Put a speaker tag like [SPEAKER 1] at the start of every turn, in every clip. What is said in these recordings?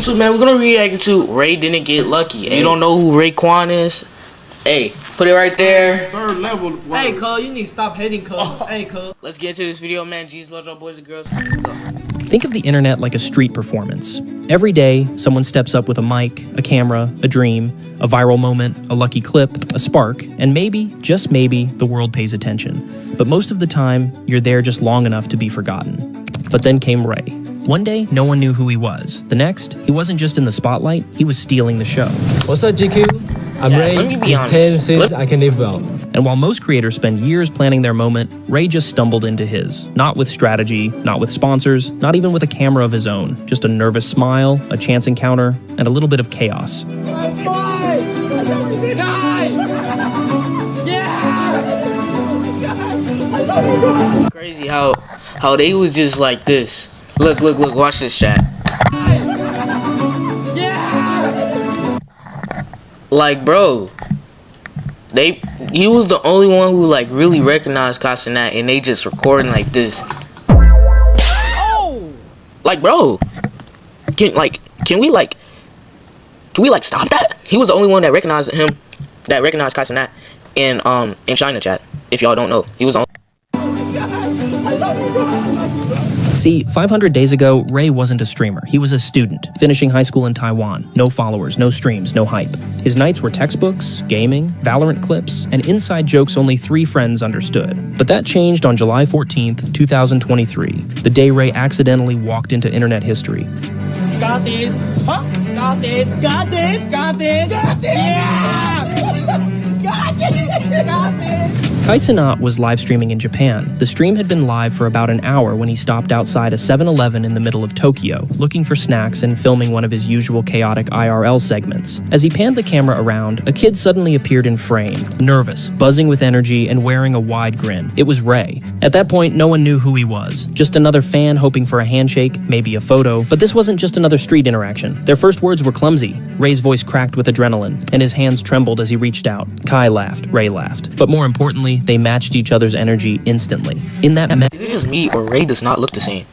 [SPEAKER 1] YouTube, man? We're gonna react to Ray Didn't Get Lucky. Hey. You don't know who Raekwon is? Hey, put it right there.
[SPEAKER 2] Third level.
[SPEAKER 3] Hey, cuz, you need to stop hating, cuz. Hey, cuz.
[SPEAKER 1] Let's get into this video, man. Jesus loves all boys and girls. Let's go.
[SPEAKER 4] Think of the internet like a street performance. Every day, someone steps up with a mic, a camera, a dream, a viral moment, a lucky clip, a spark, and maybe, just maybe, the world pays attention. But most of the time, you're there just long enough to be forgotten. But then came Ray. One day, no one knew who he was. The next, he wasn't just in the spotlight, he was stealing the show.
[SPEAKER 5] What's up, GQ? I'm Ray. It's 10 since I can live well.
[SPEAKER 4] And while most creators spend years planning their moment, Ray just stumbled into his. Not with strategy, not with sponsors, not even with a camera of his own. Just a nervous smile, a chance encounter, and a little bit of chaos.
[SPEAKER 1] Crazy how they was just like this. Look, watch this chat. Like, bro, he was the only one who like really recognized Casanat, and they just recording like this. Oh! Like, bro, can we stop that? He was the only one that recognized him, that recognized Casanat in China, chat. If y'all don't know, he was on.
[SPEAKER 4] See, 500 days ago, Ray wasn't a streamer. He was a student, finishing high school in Taiwan. No followers, no streams, no hype. His nights were textbooks, gaming, Valorant clips, and inside jokes only 3 friends understood. But that changed on July 14th, 2023, the day Ray accidentally walked into internet history.
[SPEAKER 3] Got it. Huh? Got it. Got it. Got it. Got it. Yeah! Got it. Got it.
[SPEAKER 4] Kaitana was live streaming in Japan. The stream had been live for about an hour when he stopped outside a 7-Eleven in the middle of Tokyo, looking for snacks and filming one of his usual chaotic IRL segments. As he panned the camera around, a kid suddenly appeared in frame, nervous, buzzing with energy, and wearing a wide grin. It was Ray. At that point, no one knew who he was. Just another fan hoping for a handshake, maybe a photo. But this wasn't just another street interaction. Their first words were clumsy. Ray's voice cracked with adrenaline, and his hands trembled as he reached out. Kai laughed. Ray laughed. But more importantly, they matched each other's energy instantly. In that
[SPEAKER 1] Is it just me, or Ray does not look the same?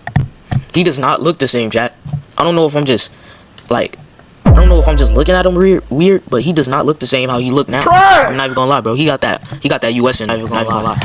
[SPEAKER 1] He does not look the same, chat. I don't know if I'm just looking at him weird, but he does not look the same how he look now. I'm not even gonna lie, bro. He got that US in. I'm not even gonna lie.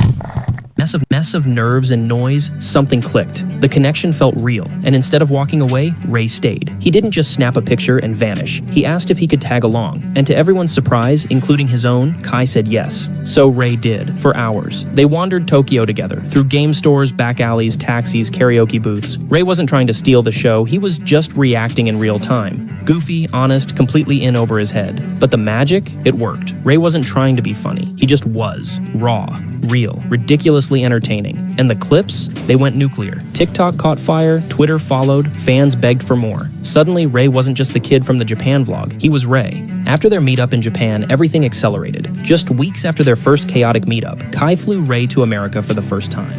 [SPEAKER 4] mess of nerves and noise, something clicked. The connection felt real, and instead of walking away, Ray stayed. He didn't just snap a picture and vanish. He asked if he could tag along, and to everyone's surprise, including his own, Kai said yes. So Ray did, for hours. They wandered Tokyo together, through game stores, back alleys, taxis, karaoke booths. Ray wasn't trying to steal the show, he was just reacting in real time. Goofy, honest, completely in over his head. But the magic? It worked. Ray wasn't trying to be funny. He just was. Raw. Real. Ridiculously entertaining. And the clips? They went nuclear. TikTok caught fire, Twitter followed, fans begged for more. Suddenly, Ray wasn't just the kid from the Japan vlog. He was Ray. After their meetup in Japan, everything accelerated. Just weeks after their first chaotic meetup, Kai flew Ray to America for the first time.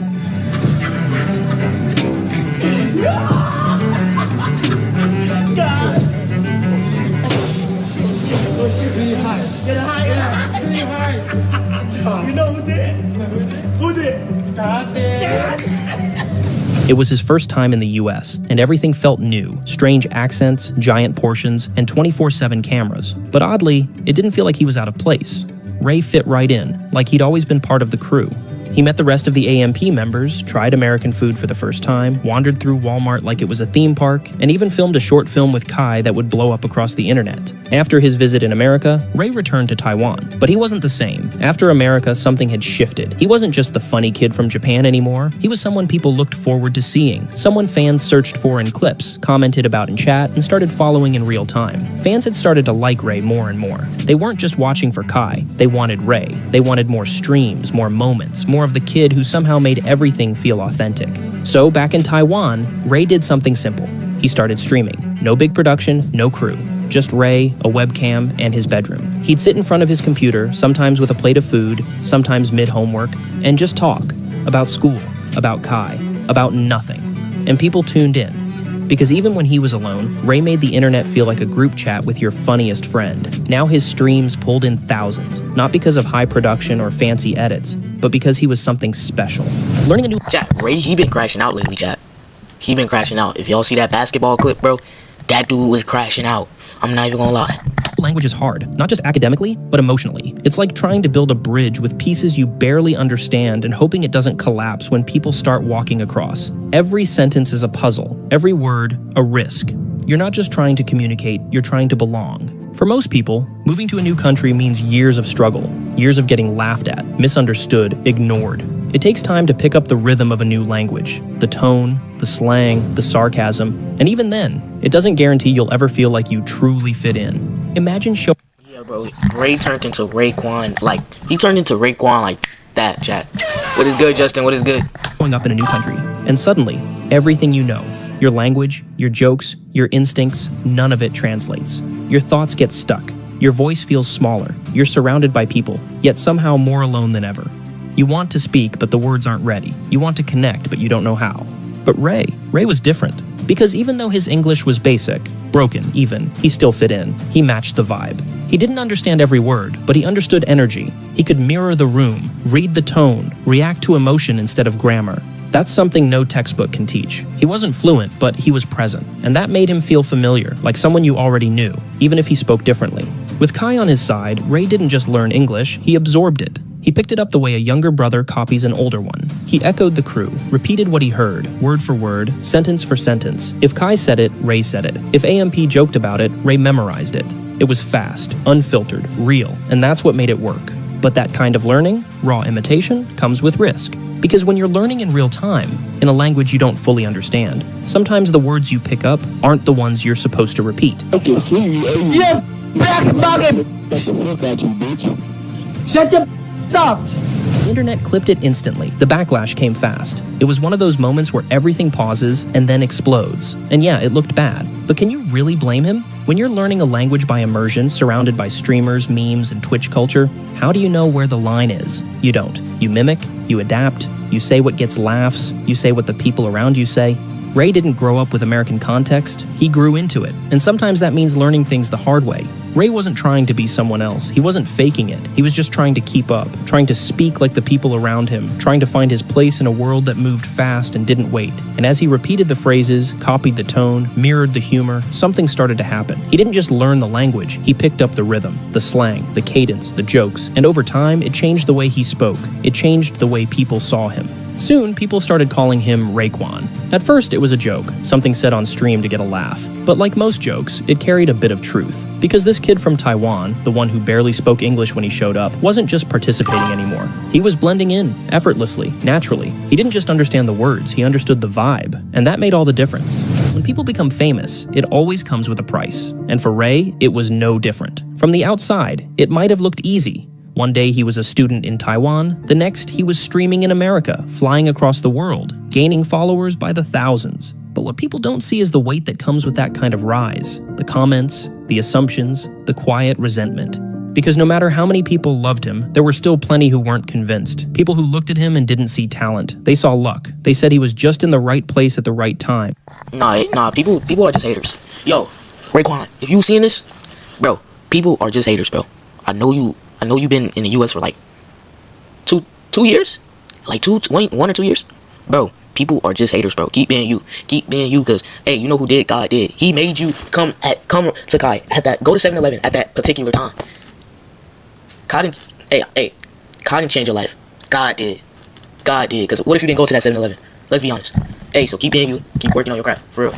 [SPEAKER 4] It was his first time in the US, and everything felt new. Strange accents, giant portions, and 24/7 cameras. But oddly, it didn't feel like he was out of place. Ray fit right in, like he'd always been part of the crew. He met the rest of the AMP members, tried American food for the first time, wandered through Walmart like it was a theme park, and even filmed a short film with Kai that would blow up across the internet. After his visit in America, Ray returned to Taiwan. But he wasn't the same. After America, something had shifted. He wasn't just the funny kid from Japan anymore. He was someone people looked forward to seeing. Someone fans searched for in clips, commented about in chat, and started following in real time. Fans had started to like Ray more and more. They weren't just watching for Kai. They wanted Ray. They wanted more streams, more moments, more of the kid who somehow made everything feel authentic. So back in Taiwan, Ray did something simple. He started streaming. No big production, no crew. Just Ray, a webcam, and his bedroom. He'd sit in front of his computer, sometimes with a plate of food, sometimes mid-homework, and just talk about school, about Kai, about nothing. And people tuned in. Because even when he was alone, Ray made the internet feel like a group chat with your funniest friend. Now his streams pulled in thousands, not because of high production or fancy edits, but because he was something special. Learning a new—
[SPEAKER 1] Chat, Ray, he been crashing out lately, chat. He been crashing out. If y'all see that basketball clip, bro, that dude was crashing out. I'm not even gonna lie.
[SPEAKER 4] Language is hard, not just academically, but emotionally. It's like trying to build a bridge with pieces you barely understand and hoping it doesn't collapse when people start walking across. Every sentence is a puzzle, every word a risk. You're not just trying to communicate, you're trying to belong. For most people, moving to a new country means years of struggle, years of getting laughed at, misunderstood, ignored. It takes time to pick up the rhythm of a new language, the tone, the slang, the sarcasm, and even then, it doesn't guarantee you'll ever feel like you truly fit in. Imagine showing
[SPEAKER 1] Bro, Ray turned into Raekwon, he turned into Raekwon like that, chat. What is good, Justin? What is good?
[SPEAKER 4] up in a new country, and suddenly, everything you know, your language, your jokes, your instincts, none of it translates. Your thoughts get stuck. Your voice feels smaller. You're surrounded by people, yet somehow more alone than ever. You want to speak, but the words aren't ready. You want to connect, but you don't know how. But Ray was different. Because even though his English was basic, broken even, he still fit in. He matched the vibe. He didn't understand every word, but he understood energy. He could mirror the room, read the tone, react to emotion instead of grammar. That's something no textbook can teach. He wasn't fluent, but he was present. And that made him feel familiar, like someone you already knew, even if he spoke differently. With Kai on his side, Ray didn't just learn English, he absorbed it. He picked it up the way a younger brother copies an older one. He echoed the crew, repeated what he heard, word for word, sentence for sentence. If Kai said it, Ray said it. If AMP joked about it, Ray memorized it. It was fast, unfiltered, real, and that's what made it work. But that kind of learning, raw imitation, comes with risk. Because when you're learning in real time, in a language you don't fully understand, sometimes the words you pick up aren't the ones you're supposed to repeat.
[SPEAKER 3] You black bucket! Shut your up!
[SPEAKER 4] The internet clipped it instantly. The backlash came fast. It was one of those moments where everything pauses and then explodes. And yeah, it looked bad. But can you really blame him? When you're learning a language by immersion, surrounded by streamers, memes, and Twitch culture, how do you know where the line is? You don't. You mimic, you adapt, you say what gets laughs, you say what the people around you say. Ray didn't grow up with American context, he grew into it. And sometimes that means learning things the hard way. Ray wasn't trying to be someone else. He wasn't faking it. He was just trying to keep up, trying to speak like the people around him, trying to find his place in a world that moved fast and didn't wait. And as he repeated the phrases, copied the tone, mirrored the humor, something started to happen. He didn't just learn the language, he picked up the rhythm, the slang, the cadence, the jokes, and over time, it changed the way he spoke. It changed the way people saw him. Soon, people started calling him Raekwon. At first, it was a joke, something said on stream to get a laugh. But like most jokes, it carried a bit of truth. Because this kid from Taiwan, the one who barely spoke English when he showed up, wasn't just participating anymore. He was blending in, effortlessly, naturally. He didn't just understand the words, he understood the vibe. And that made all the difference. When people become famous, it always comes with a price. And for Ray, it was no different. From the outside, it might have looked easy. One day he was a student in Taiwan, the next he was streaming in America, flying across the world, gaining followers by the thousands. But what people don't see is the weight that comes with that kind of rise. The comments, the assumptions, the quiet resentment. Because no matter how many people loved him, there were still plenty who weren't convinced. People who looked at him and didn't see talent. They saw luck. They said he was just in the right place at the right time.
[SPEAKER 1] Nah, people are just haters. Yo, Raekwon, if you seeing this, bro, people are just haters, bro. I know you've been in the US for like two years? Like 1 or 2 years? Bro, people are just haters, bro. Keep being you. Keep being you, because, hey, you know who did? God did. He made you come to Kai at that, go to 7-Eleven at that particular time. Kai didn't change your life. God did. God did. Because what if you didn't go to that 7-Eleven? Let's be honest. Hey, so keep being you. Keep working on your craft. For real.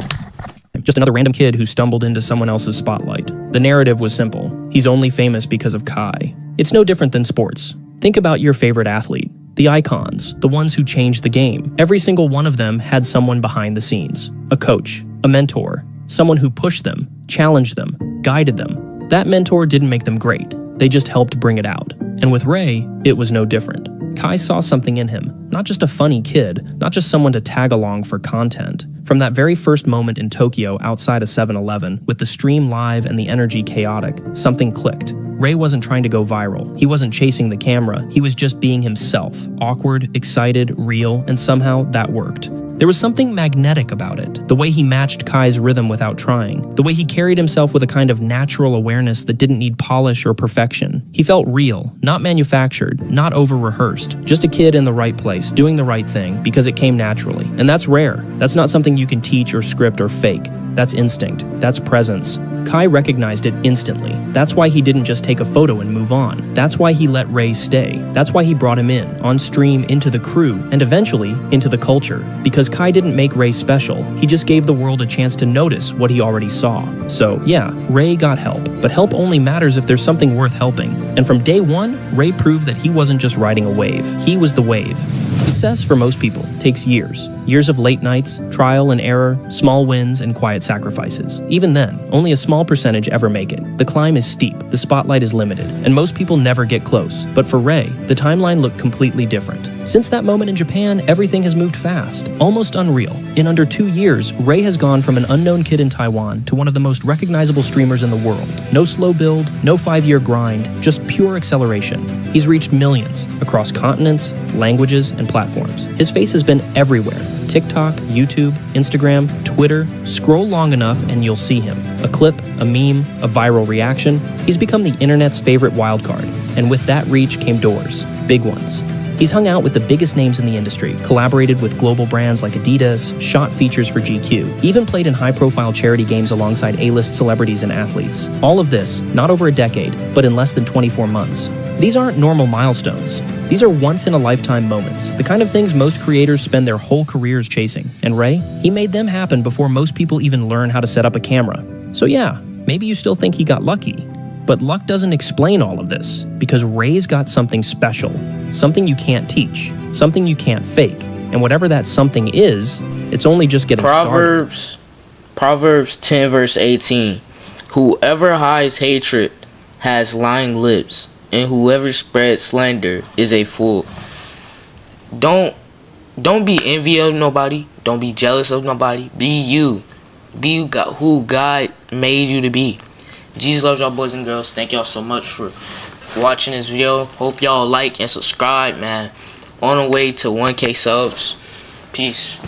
[SPEAKER 4] Just another random kid who stumbled into someone else's spotlight. The narrative was simple. He's only famous because of Kai. It's no different than sports. Think about your favorite athlete. The icons, the ones who changed the game. Every single one of them had someone behind the scenes. A coach, a mentor, someone who pushed them, challenged them, guided them. That mentor didn't make them great. They just helped bring it out. And with Ray, it was no different. Kai saw something in him. Not just a funny kid, not just someone to tag along for content. From that very first moment in Tokyo outside a 7-Eleven, with the stream live and the energy chaotic, something clicked. Ray wasn't trying to go viral. He wasn't chasing the camera. He was just being himself. Awkward, excited, real, and somehow that worked. There was something magnetic about it. The way he matched Kai's rhythm without trying. The way he carried himself with a kind of natural awareness that didn't need polish or perfection. He felt real, not manufactured, not over-rehearsed. Just a kid in the right place, doing the right thing, because it came naturally. And that's rare. That's not something you can teach or script or fake. That's instinct. That's presence. Kai recognized it instantly. That's why he didn't just take a photo and move on. That's why he let Ray stay. That's why he brought him in, on stream, into the crew, and eventually into the culture. Because Kai didn't make Ray special, he just gave the world a chance to notice what he already saw. So yeah, Ray got help, but help only matters if there's something worth helping. And from day one, Ray proved that he wasn't just riding a wave, he was the wave. Success for most people takes years. Years of late nights, trial and error, small wins, and quiet sacrifices. Even then, only a small percentage ever make it. The climb is steep, the spotlight is limited, and most people never get close. But for Ray, the timeline looked completely different. Since that moment in Japan, everything has moved fast, almost unreal. In under 2 years, Ray has gone from an unknown kid in Taiwan to one of the most recognizable streamers in the world. No slow build, no 5-year grind, just pure acceleration. He's reached millions across continents, languages, and platforms. His face has been everywhere. TikTok, YouTube, Instagram, Twitter. Scroll long enough and you'll see him. A clip, a meme, a viral reaction. He's become the internet's favorite wildcard. And with that reach came doors. Big ones. He's hung out with the biggest names in the industry, collaborated with global brands like Adidas, shot features for GQ, even played in high-profile charity games alongside A-list celebrities and athletes. All of this, not over a decade, but in less than 24 months. These aren't normal milestones. These are once-in-a-lifetime moments, the kind of things most creators spend their whole careers chasing. And Ray, he made them happen before most people even learn how to set up a camera. So yeah, maybe you still think he got lucky. But luck doesn't explain all of this, because Ray's got something special, something you can't teach, something you can't fake, and whatever that something is, it's only just getting started.
[SPEAKER 1] Proverbs 10 verse 18, whoever hides hatred has lying lips, and whoever spreads slander is a fool. Don't be envious of nobody, don't be jealous of nobody, be you. Be who God made you to be. Jesus loves y'all, boys and girls. Thank y'all so much for watching this video. Hope y'all like and subscribe, man. On the way to 1K subs. Peace.